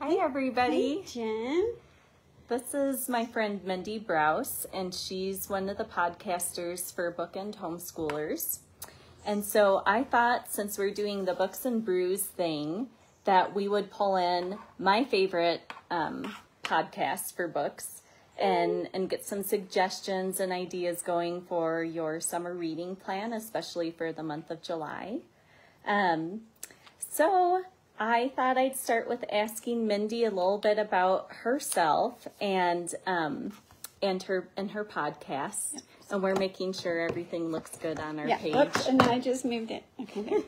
Hi, everybody. Hi, Jen. This is my friend Mindy Browse, and she's one of the podcasters for Bookend Homeschoolers. And so I thought, since we're doing the Books and Brews thing, that we would pull in my favorite podcast for books and get some suggestions and ideas going for your summer reading plan, especially for the month of July. So I thought I'd start with asking Mindy a little bit about herself and her podcast. Yep. And we're making sure everything looks good on our page. Oops, and then I just moved it. Okay,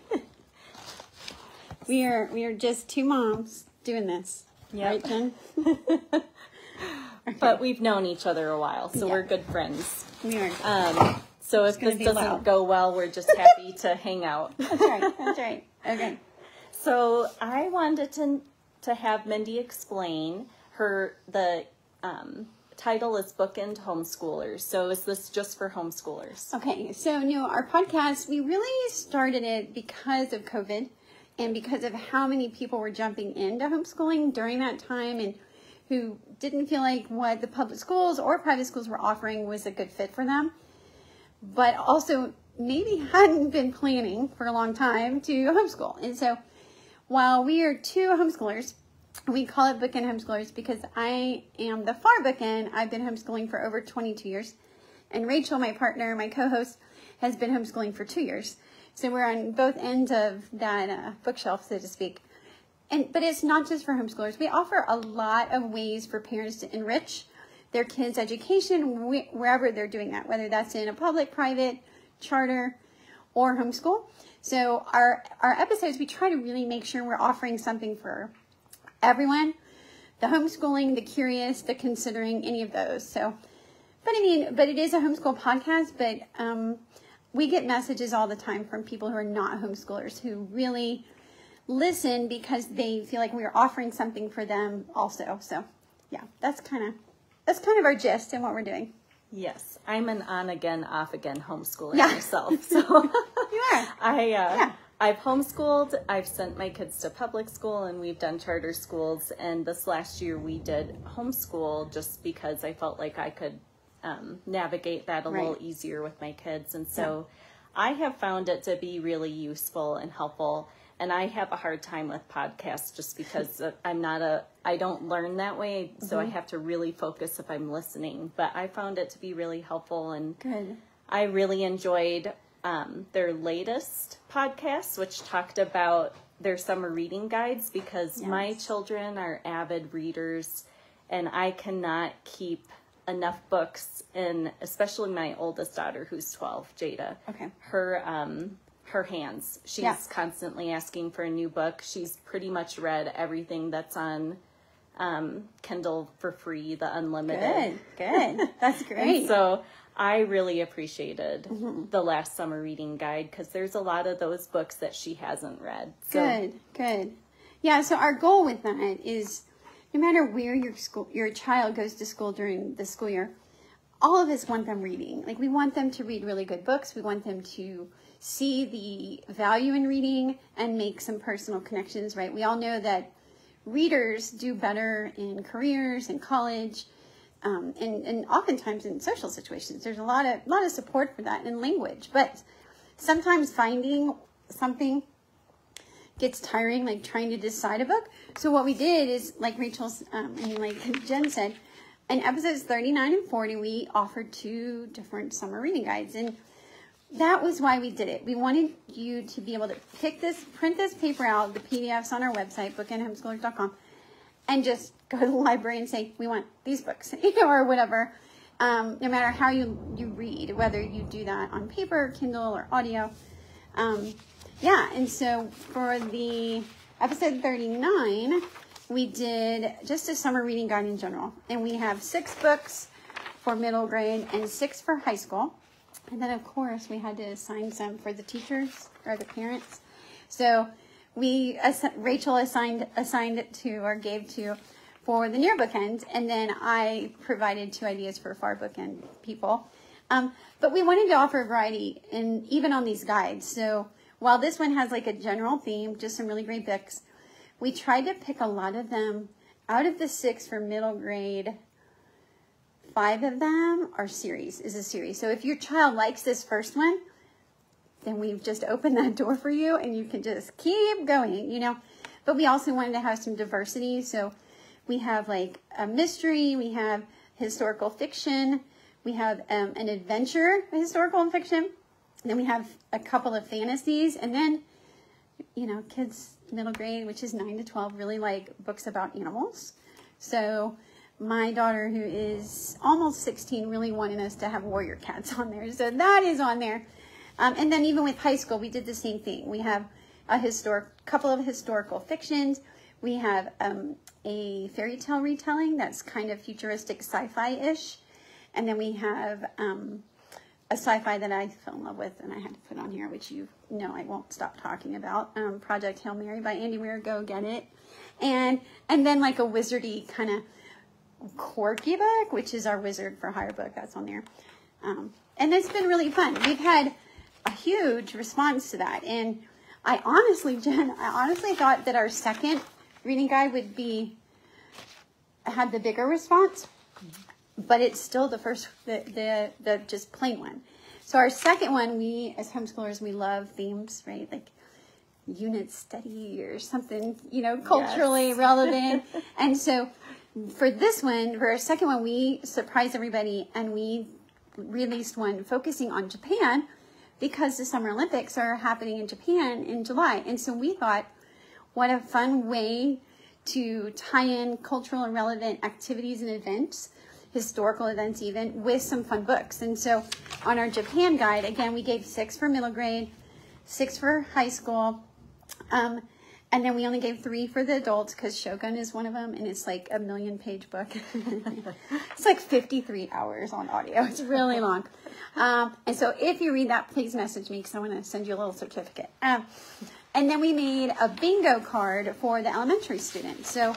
there. we are just two moms doing this. Yep. Right, Jen? Okay. But we've known each other a while, so we're good friends. We are. So if this doesn't go well, we're just happy to hang out. That's right. Okay. So I wanted to have Mindy explain the title is Bookend Homeschoolers. So is this just for homeschoolers? Okay, so our podcast, we really started it because of COVID and because of how many people were jumping into homeschooling during that time and who didn't feel like what the public schools or private schools were offering was a good fit for them, but also maybe hadn't been planning for a long time to homeschool. And so while we are two homeschoolers, we call it Bookend Homeschoolers because I am the far bookend. I've been homeschooling for over 22 years. And Rachel, my partner, my co-host, has been homeschooling for 2 years. So we're on both ends of that bookshelf, so to speak. But it's not just for homeschoolers. We offer a lot of ways for parents to enrich their kids' education wherever they're doing that, whether that's in a public, private, charter, or homeschool. So our episodes, we try to really make sure we're offering something for everyone, the homeschooling, the curious, the considering, any of those. So, but it is a homeschool podcast, but we get messages all the time from people who are not homeschoolers who really listen because they feel like we're offering something for them also. So yeah, that's kind of our gist and what we're doing. Yes, I'm an on-again, off-again homeschooler myself. So you are. I've homeschooled, I've sent my kids to public school, and we've done charter schools. And this last year we did homeschool just because I felt like I could navigate that a little easier with my kids. And so I have found it to be really useful and helpful. And I have a hard time with podcasts just because I don't learn that way. So I have to really focus if I'm listening. But I found it to be really helpful. And good. I really enjoyed their latest podcast, which talked about their summer reading guides because my children are avid readers and I cannot keep enough books in, especially my oldest daughter who's 12, Jada. Okay. Her hands. She's constantly asking for a new book. She's pretty much read everything that's on Kindle for free, the unlimited. Good. That's great. And so I really appreciated the last summer reading guide because there's a lot of those books that she hasn't read. So. Good. Yeah, so our goal with that is no matter where your child goes to school during the school year, all of us want them reading. Like we want them to read really good books. We want them to see the value in reading and make some personal connections, right? We all know that readers do better in careers, in college, and oftentimes in social situations. There's a lot of support for that in language, but sometimes finding something gets tiring, like trying to decide a book. So what we did is, like Rachel's and like Jen said, in episodes 39 and 40, we offered 2 different summer reading guides, and that was why we did it. We wanted you to be able to print this paper out, the PDFs on our website, bookendhomeschoolers.com, and just go to the library and say, we want these books, or whatever. No matter how you read, whether you do that on paper, Kindle, or audio. And so for the episode 39, we did just a summer reading guide in general. And we have 6 books for middle grade and 6 for high school. And then, of course, we had to assign some for the teachers or the parents. So Rachel assigned it to, or gave to, for the near bookend, and then I provided 2 ideas for far bookend people. But we wanted to offer a variety, and even on these guides. So while this one has like a general theme, just some really great books, we tried to pick a lot of them out of the 6 for middle grade, 5 of them are series. So if your child likes this first one, then we've just opened that door for you and you can just keep going, you know. But we also wanted to have some diversity. So we have like a mystery, we have historical fiction, we have an adventure, historical fiction, and then we have a couple of fantasies, and then, you know, kids middle grade, which is 9 to 12, really like books about animals. So my daughter, who is almost 16, really wanted us to have warrior cats on there. So that is on there. And then even with high school, we did the same thing. We have a couple of historical fictions. We have a fairy tale retelling that's kind of futuristic sci-fi-ish. And then we have a sci-fi that I fell in love with and I had to put on here, which you know I won't stop talking about. Project Hail Mary by Andy Weir, go get it. And then like a wizardy kind of quirky book, which is our Wizard for Hire book. That's on there. And it's been really fun. We've had a huge response to that. And I honestly, Jen, thought that our second reading guide would had the bigger response, but it's still the first, the just plain one. So our second one, we as homeschoolers, we love themes, right? Like unit study or something, you know, culturally relevant. And so for this one, for our second one, we surprised everybody and we released one focusing on Japan because the Summer Olympics are happening in Japan in July. And so we thought, what a fun way to tie in cultural and relevant activities and events, historical events even, with some fun books. And so on our Japan guide, again, we gave 6 for middle grade, 6 for high school, and then we only gave 3 for the adults because Shogun is one of them, and it's like a 1,000,000-page book. It's like 53 hours on audio. It's really long. And so if you read that, please message me because I want to send you a little certificate. And then we made a bingo card for the elementary students. So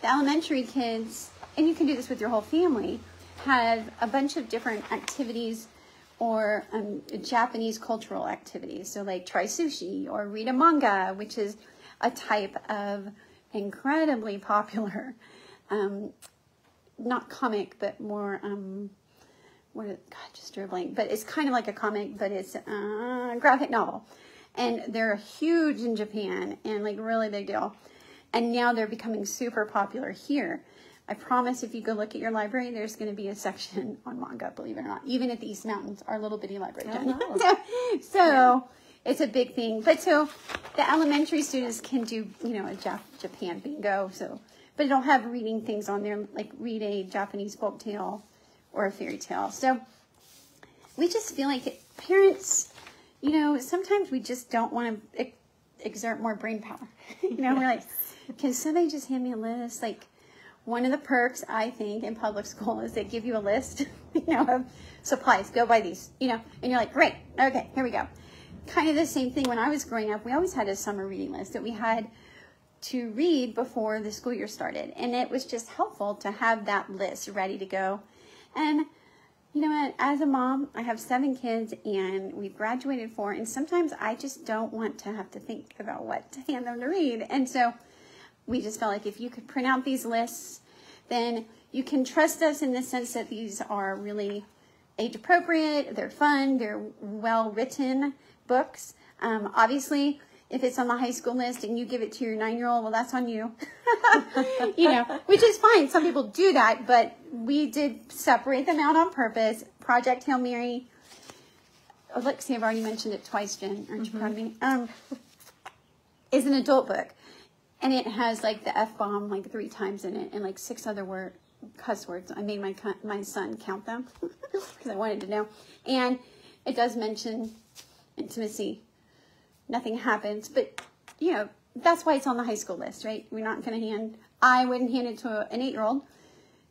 the elementary kids, and you can do this with your whole family, have a bunch of different activities or Japanese cultural activities. So like try sushi or read a manga, which is a type of incredibly popular, not comic, but more, just dribbling, but it's kind of like a comic, but it's a graphic novel. And they're huge in Japan and like really big deal. And now they're becoming super popular here. I promise if you go look at your library, there's going to be a section on manga, believe it or not. Even at the East Mountains, our little bitty library. So it's a big thing. But so the elementary students can do, you know, a Japan bingo. So, but it'll have reading things on there, like read a Japanese folk tale or a fairy tale. So we just feel like parents, you know, sometimes we just don't want to exert more brain power. You know, we're like, can somebody just hand me a list? Like, one of the perks, I think, in public school is they give you a list, you know, of supplies. Go buy these, you know, and you're like, great, okay, here we go. Kind of the same thing when I was growing up. We always had a summer reading list that we had to read before the school year started. And it was just helpful to have that list ready to go. And you know what, as a mom, I have 7 kids and we've graduated 4. And sometimes I just don't want to have to think about what to hand them to read. And so we just felt like if you could print out these lists, then you can trust us in the sense that these are really age appropriate, they're fun, they're well written books. Obviously, if it's on the high school list and you give it to your 9-year-old, well, that's on you. You know, which is fine. Some people do that, but we did separate them out on purpose. Project Hail Mary. Oh, look, see, I've already mentioned it twice, Jen. Aren't you proud of me? Is an adult book. And it has like the F-bomb like 3 times in it and like 6 other cuss words. I made my son count them because I wanted to know. And it does mention intimacy. Nothing happens, but you know, that's why it's on the high school list, right? We're not going to I wouldn't hand it to an 8-year-old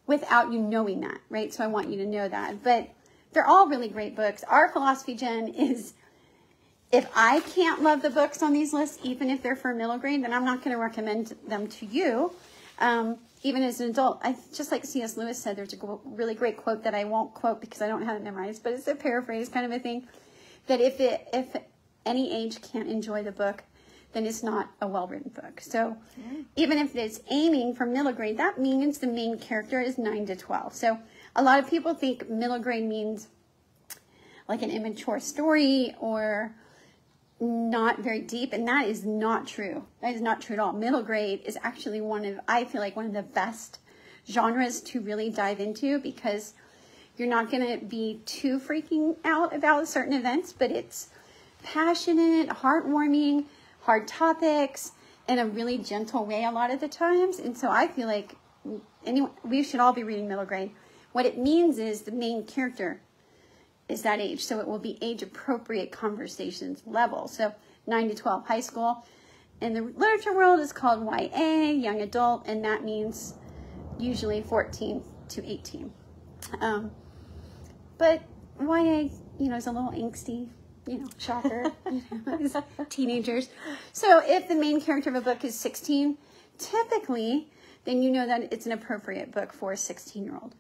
without you knowing that, right? So I want you to know that. But they're all really great books. Our philosophy, Jen, is if I can't love the books on these lists, even if they're for middle grade, then I'm not going to recommend them to you, even as an adult. Just like C.S. Lewis said, there's a really great quote that I won't quote because I don't have it memorized, but it's a paraphrase kind of a thing, that if any age can't enjoy the book, then it's not a well-written book. So even if it's aiming for middle grade, that means the main character is 9 to 12. So a lot of people think middle grade means like an immature story or not very deep, and that is not true. That is not true at all. Middle grade is actually I feel like one of the best genres to really dive into, because you're not going to be too freaking out about certain events, but it's passionate, heartwarming, hard topics in a really gentle way a lot of the times. And so I feel like we should all be reading middle grade. What it means is the main character is that age, so it will be age-appropriate conversations level. So 9 to 12, high school. In the literature world, is called YA, young adult, and that means usually 14 to 18. But YA, is a little angsty, shocker, teenagers. So if the main character of a book is 16, typically, then you know that it's an appropriate book for a 16-year-old.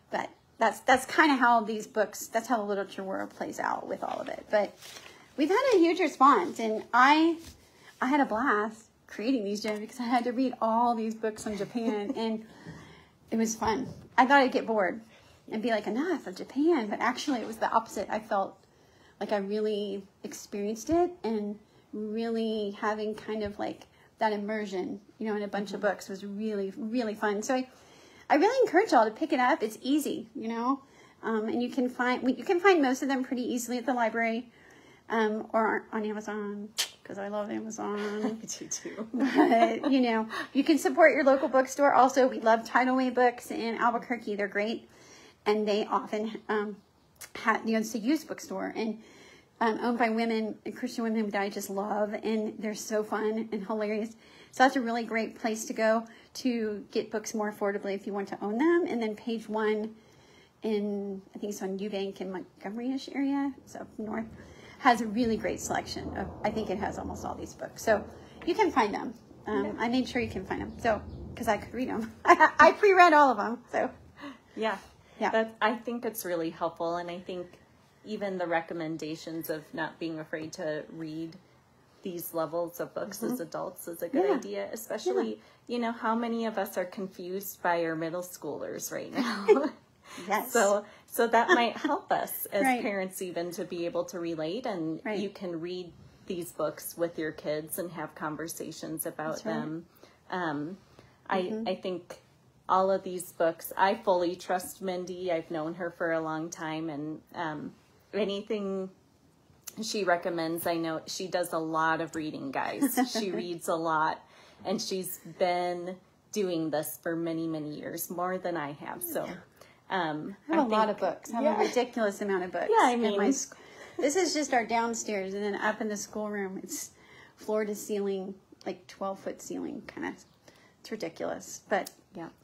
But that's kind of how these books, that's how the literature world plays out with all of it. But we've had a huge response, and I had a blast creating these, Jen, because I had to read all these books on Japan, and it was fun. I thought I'd get bored and be like, enough of Japan, but actually it was the opposite. I felt like I really experienced it, and really having kind of like that immersion, in a bunch of books was really, really fun. So I really encourage y'all to pick it up. It's easy, and you can find most of them pretty easily at the library, or on Amazon, because I love Amazon. I do too. But, you can support your local bookstore. Also, we love Tidal Way Books in Albuquerque. They're great. And they often it's a used bookstore, and owned by women, Christian women that I just love, and they're so fun and hilarious. So that's a really great place to go to get books more affordably if you want to own them. And then Page One I think it's on Eubank in Montgomery-ish area, so north, has a really great selection of, I think it has almost all these books. So you can find them. I made sure you can find them, so, because I could read them. I pre-read all of them, so. Yeah. I think it's really helpful, and I think even the recommendations of not being afraid to read these levels of books as adults is a good idea, especially, how many of us are confused by our middle schoolers right now. Yes. So that might help us as parents even to be able to relate, and you can read these books with your kids and have conversations about them. I think all of these books, I fully trust Mindy. I've known her for a long time, and anything she recommends, I know she does a lot of reading, guys. She reads a lot, and she's been doing this for many, many years, more than I have. So I have a lot of books. I have a ridiculous amount of books. Yeah, I mean, this is just our downstairs, and then up in the schoolroom, it's floor to ceiling, like 12-foot ceiling, kind of. It's ridiculous, but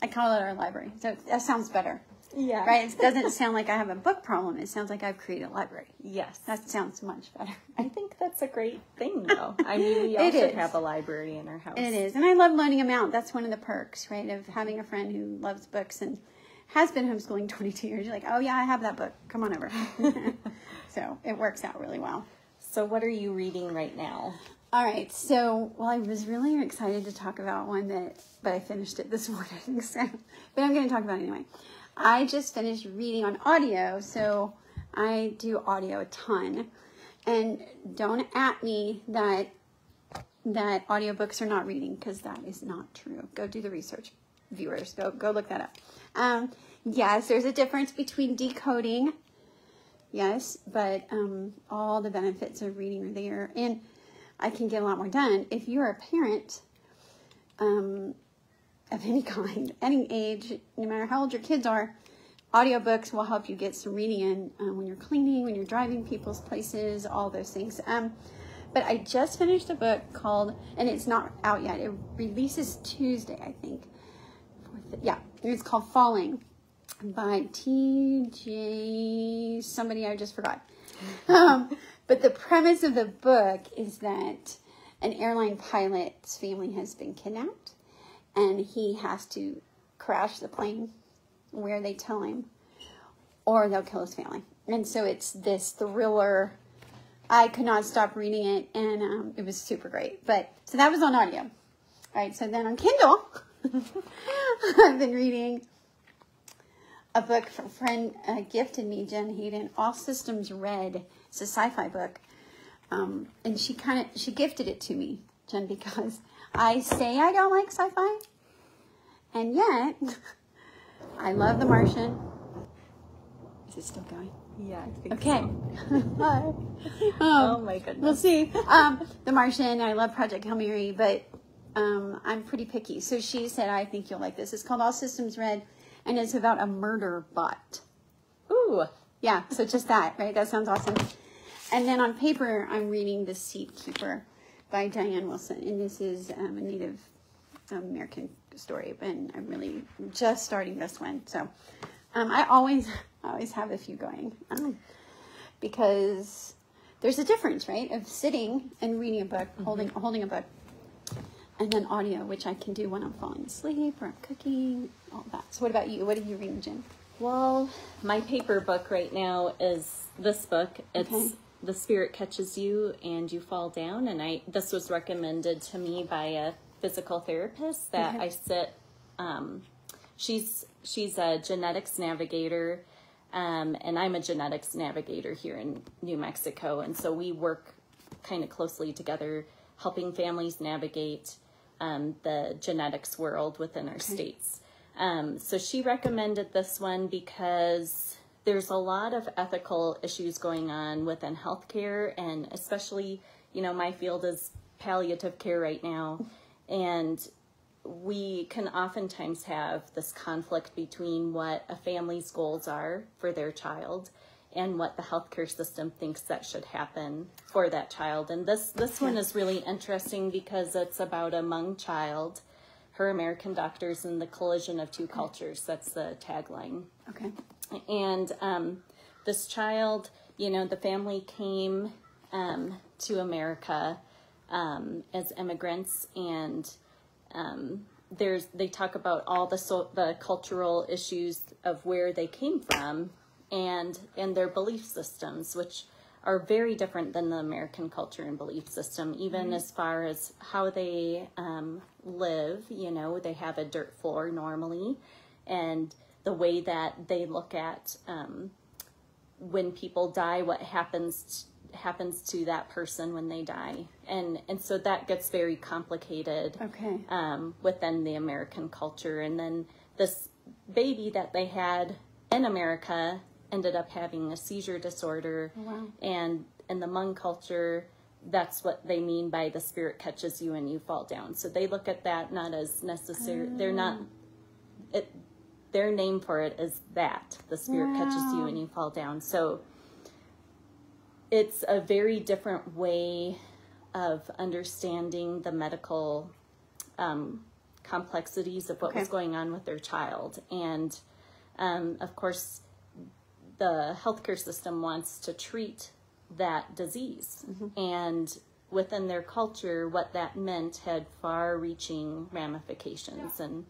I call it our library. So that sounds better. Yeah. Right? It doesn't sound like I have a book problem. It sounds like I've created a library. Yes. That sounds much better. I think that's a great thing, though. I mean, we all should have a library in our house. It is. And I love loaning them out. That's one of the perks, right, of having a friend who loves books and has been homeschooling 22 years. You're like, oh, yeah, I have that book. Come on over. So it works out really well. So what are you reading right now? All right. So, I was really excited to talk about one but I finished it this morning. So, but I'm going to talk about it anyway. I just finished reading on audio, so I do audio a ton. And don't at me that audiobooks are not reading, because that is not true. Go do the research, viewers. Go look that up. Yes, there's a difference between decoding. Yes, but all the benefits of reading are there, and I can get a lot more done. If you're a parent of any kind, any age, no matter how old your kids are, audiobooks will help you get some reading in when you're cleaning, when you're driving people's places, all those things. But I just finished a book called, and it's not out yet, it releases Tuesday, I think. It's called Falling by T.J. somebody I just forgot. But the premise of the book is that an airline pilot's family has been kidnapped, and he has to crash the plane where they tell him, or they'll kill his family. And so it's this thriller I could not stop reading it, and it was super great. But so that was on audio. All right, so then on Kindle, I've been reading a book a friend gifted me, Jen Hayden, All Systems Red. It's a sci-fi book, and she gifted it to me, Jen, because I say I don't like sci-fi, and yet I love The Martian. Is it still going? Yeah, I think okay. So. Oh my goodness. We'll see. The Martian, I love Project Hail Mary, but I'm pretty picky. So she said, I think you'll like this. It's called All Systems Red, and it's about a murder bot. Ooh. Yeah, so just that, right? That sounds awesome. And then on paper, I'm reading The Seed Keeper by Diane Wilson, and this is a Native American story, and I'm really just starting this one. So I always have a few going because there's a difference, right, of sitting and reading a book, holding a book, and then audio, which I can do when I'm falling asleep or I'm cooking, all that. So what about you? What are you reading, Jen? Well, my paper book right now is this book. It's The Spirit Catches You and You Fall Down, and this was recommended to me by a physical therapist that I sit. She's a genetics navigator, and I'm a genetics navigator here in New Mexico, and so we work kind of closely together, helping families navigate the genetics world within our states. So she recommended this one because there's a lot of ethical issues going on within healthcare, and especially, my field is palliative care right now, and we can oftentimes have this conflict between what a family's goals are for their child and what the healthcare system thinks that should happen for that child. And this one is really interesting because it's about a Hmong child, her American doctors, and the collision of two cultures. That's the tagline. Okay. And this child, the family came to America as immigrants, and they talk about all the cultural issues of where they came from and their belief systems, which are very different than the American culture and belief system, even as far as how they live. They have a dirt floor normally, and the way that they look at when people die, what happens to that person when they die, and so that gets very complicated within the American culture. And then this baby that they had in America ended up having a seizure disorder. And in the Hmong culture, that's what they mean by the spirit catches you and you fall down. So they look at that not as necessary. They're not their name for it is that the spirit catches you and you fall down. So it's a very different way of understanding the medical complexities of what was going on with their child. And of course, the healthcare system wants to treat that disease. And within their culture, what that meant had far-reaching ramifications. And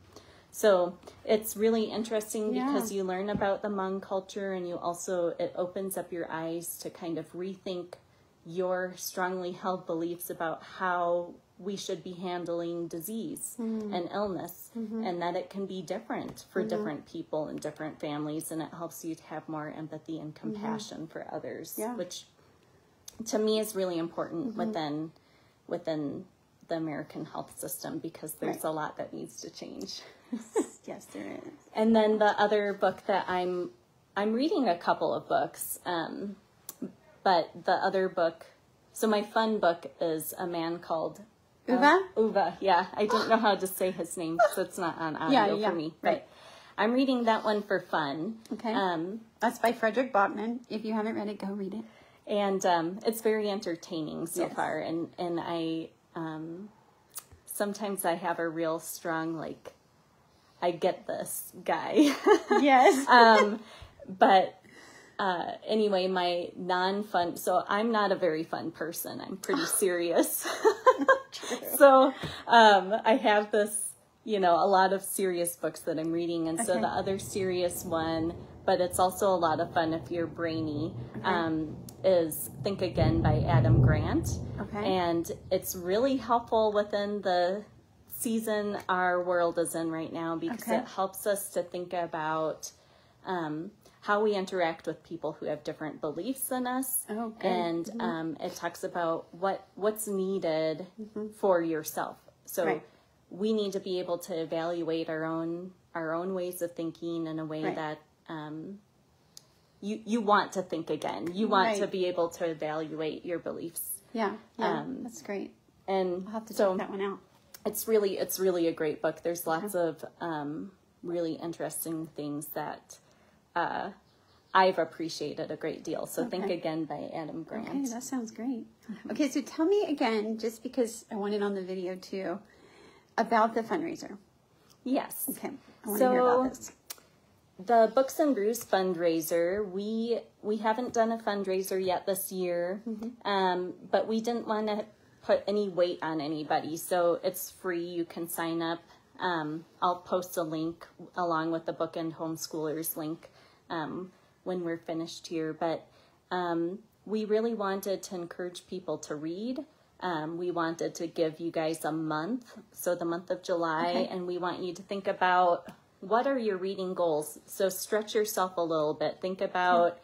so it's really interesting because you learn about the Hmong culture, and it opens up your eyes to kind of rethink your strongly held beliefs about how we should be handling disease and illness, and that it can be different for different people and different families, and it helps you to have more empathy and compassion for others, which to me is really important within the American health system, because there's a lot that needs to change. Yes, there is. And then the other book that I'm reading a couple of books, but the other book, so my fun book is a man called Uva. Yeah, I don't know how to say his name, so it's not on audio for me. Right. But I'm reading that one for fun. Okay. That's by Frederick Bachman. If you haven't read it, go read it. And it's very entertaining so far. And I sometimes I have a real strong, I get this guy. Yes. But anyway, my non-fun, so I'm not a very fun person. I'm pretty serious. So I have this, a lot of serious books that I'm reading. And so the other serious one, but it's also a lot of fun if you're brainy, is Think Again by Adam Grant. Okay. And it's really helpful within the season our world is in right now, because it helps us to think about how we interact with people who have different beliefs than us. Oh, good. And it talks about what's needed for yourself. So we need to be able to evaluate our own ways of thinking in a way that you want to think again. You want to be able to evaluate your beliefs. Yeah, that's great. And I'll have to check that one out. It's really a great book. There's lots of really interesting things that I've appreciated a great deal. So Think Again by Adam Grant. Okay, that sounds great. Okay, so tell me again, just because I want it on the video too, about the fundraiser. Yes. Okay, I want to hear about this. The Books and Brews fundraiser, we haven't done a fundraiser yet this year, but we didn't want to put any weight on anybody, so it's free. You can sign up. I'll post a link along with the Bookend Homeschoolers link when we're finished here, but we really wanted to encourage people to read. We wanted to give you guys a month, so the month of July, and we want you to think about, what are your reading goals? So stretch yourself a little bit. Think about,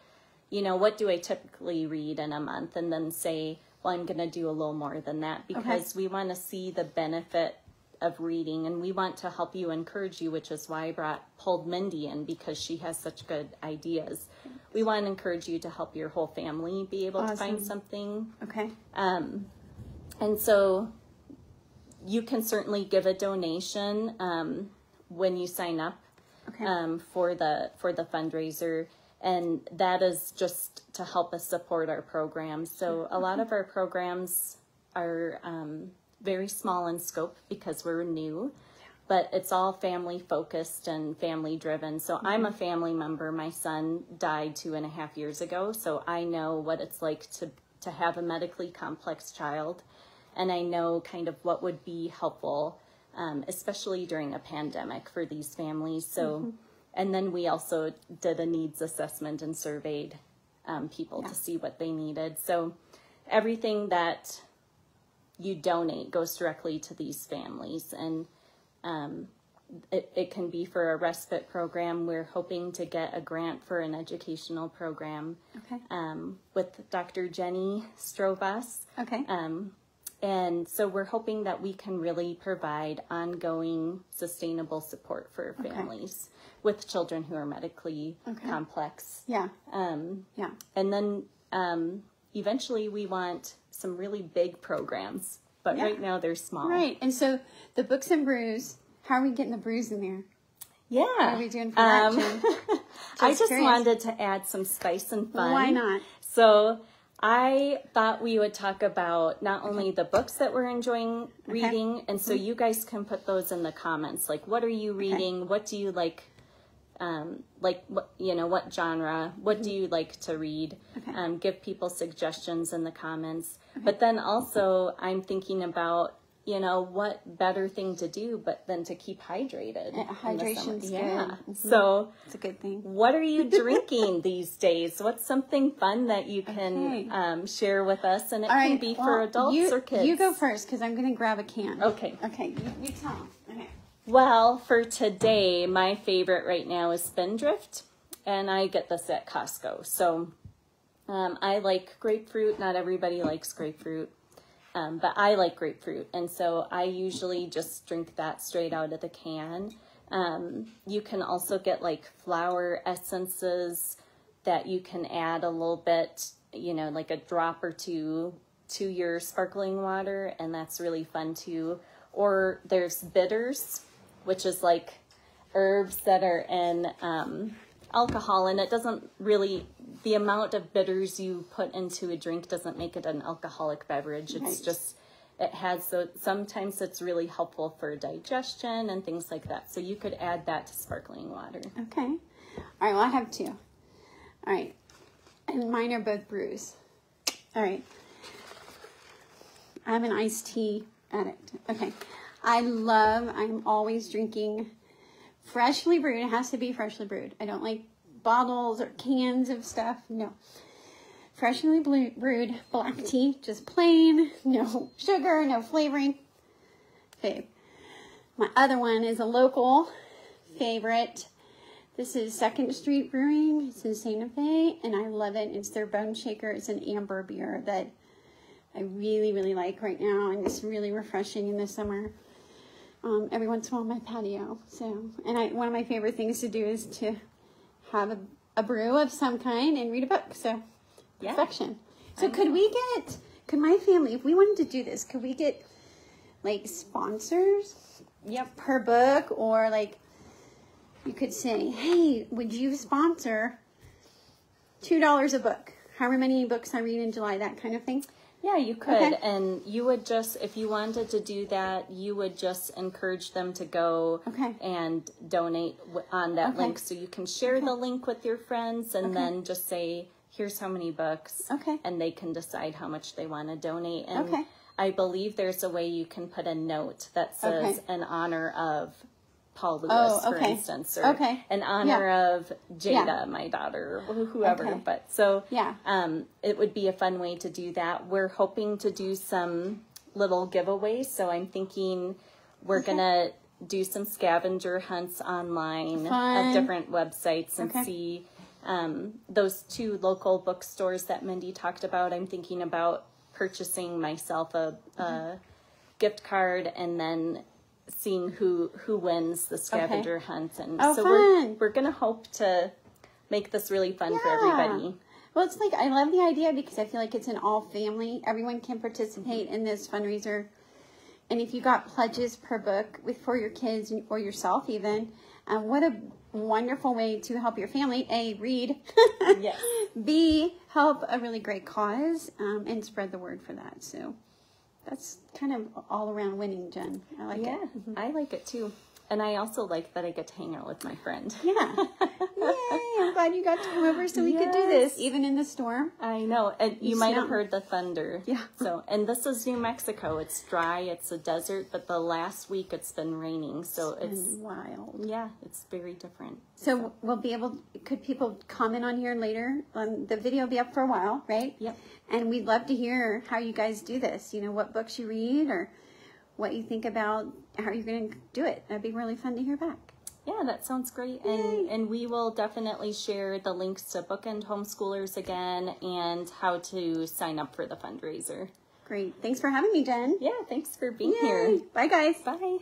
what do I typically read in a month? And then say, well, I'm going to do a little more than that, because we want to see the benefit of reading, and we want to help you, encourage you, which is why I pulled Mindy in, because she has such good ideas. We want to encourage you to help your whole family be able to find something. Okay. And so you can certainly give a donation when you sign up for the fundraiser, and that is just to help us support our programs. So a lot of our programs are very small in scope because we're new, but it's all family focused and family driven. So I'm a family member. My son died 2.5 years ago, so I know what it's like to have a medically complex child, and I know kind of what would be helpful, especially during a pandemic for these families. So, and then we also did a needs assessment and surveyed people to see what they needed. So everything that you donate goes directly to these families, and it can be for a respite program. We're hoping to get a grant for an educational program with Dr. Jenny Strovas. And so we're hoping that we can really provide ongoing sustainable support for families with children who are medically complex. And then eventually we want some really big programs, but right now they're small. Right. And so the Books and Brews, how are we getting the brews in there? Yeah. What are we doing for that, Jen? I just wanted to add some spice and fun. Why not? So I thought we would talk about not only the books that we're enjoying reading, and so you guys can put those in the comments. Like, what are you reading? What do you like? What genre? What do you like to read? Give people suggestions in the comments. But then also, I'm thinking about, what better thing to do but than to keep hydrated. Hydration's good. So it's a good thing. What are you drinking these days? What's something fun that you can share with us? And it can be for adults or kids. You go first, because I'm going to grab a can. Okay. Okay, you tell them. Okay. Well, for today, my favorite right now is Spindrift, and I get this at Costco. So I like grapefruit. Not everybody likes grapefruit, but I like grapefruit, and so I usually just drink that straight out of the can. You can also get like flower essences that you can add a little bit, like a drop or two to your sparkling water, and that's really fun too. Or there's bitters, which is like herbs that are in alcohol, and it doesn't really, the amount of bitters you put into a drink doesn't make it an alcoholic beverage. It's just, it has, so sometimes it's really helpful for digestion and things like that. So you could add that to sparkling water. Okay. All right, well, I have two. All right. And mine are both brews. All right. I'm an iced tea addict. Okay. I'm always drinking freshly brewed. It has to be freshly brewed. I don't like bottles or cans of stuff. No. freshly brewed black tea, just plain, no sugar, no flavoring. Fave. My other one is a local favorite. This is 2nd Street Brewing. It's in Santa Fe, and I love it. It's their Bone Shaker. It's an amber beer that I really, really like right now, and it's really refreshing in the summer. Every once in a while on my patio. So, and one of my favorite things to do is to have a brew of some kind and read a book. So, yeah. Perfection. So could my family, if we wanted to do this, could we get like sponsors? Yep. Per book, or like you could say, hey, would you sponsor $2 a book? However many books I read in July, that kind of thing. Yeah, you could. Okay. And you would just, if you wanted to do that, you would just encourage them to go and donate on that link. So you can share the link with your friends and then just say, here's how many books. And they can decide how much they want to donate. And I believe there's a way you can put a note that says in honor of Paul Lewis, for instance, or in honor of Jada, my daughter, or whoever. But so it would be a fun way to do that. We're hoping to do some little giveaways. So I'm thinking we're going to do some scavenger hunts online of different websites and see those 2 local bookstores that Mindy talked about. I'm thinking about purchasing myself a gift card and then seeing who wins the scavenger hunt. And so we're going to hope to make this really fun for everybody. Well, it's like, I love the idea because I feel like it's an all family. Everyone can participate in this fundraiser. And if you got pledges per book for your kids or yourself even, what a wonderful way to help your family. A, read. Yes. B, help a really great cause and spread the word for that. So that's kind of all around winning, Jen. I like it. Yeah, I like it too. And I also like that I get to hang out with my friend. Yeah. Yay, I'm glad you got to come over so we could do this, even in the storm. I know. And you might have heard the thunder. Yeah. So, and this is New Mexico. It's dry. It's a desert. But the last week it's been raining. So it's wild. Yeah, it's very different. So we'll be able, could people comment on here later? The video will be up for a while, right? Yep. And we'd love to hear how you guys do this. You know, what books you read or what you think about how you're going to do it. That'd be really fun to hear back. Yeah, that sounds great. And we will definitely share the links to Bookend Homeschoolers again and how to sign up for the fundraiser. Great. Thanks for having me, Jen. Yeah, thanks for being here. Bye, guys. Bye.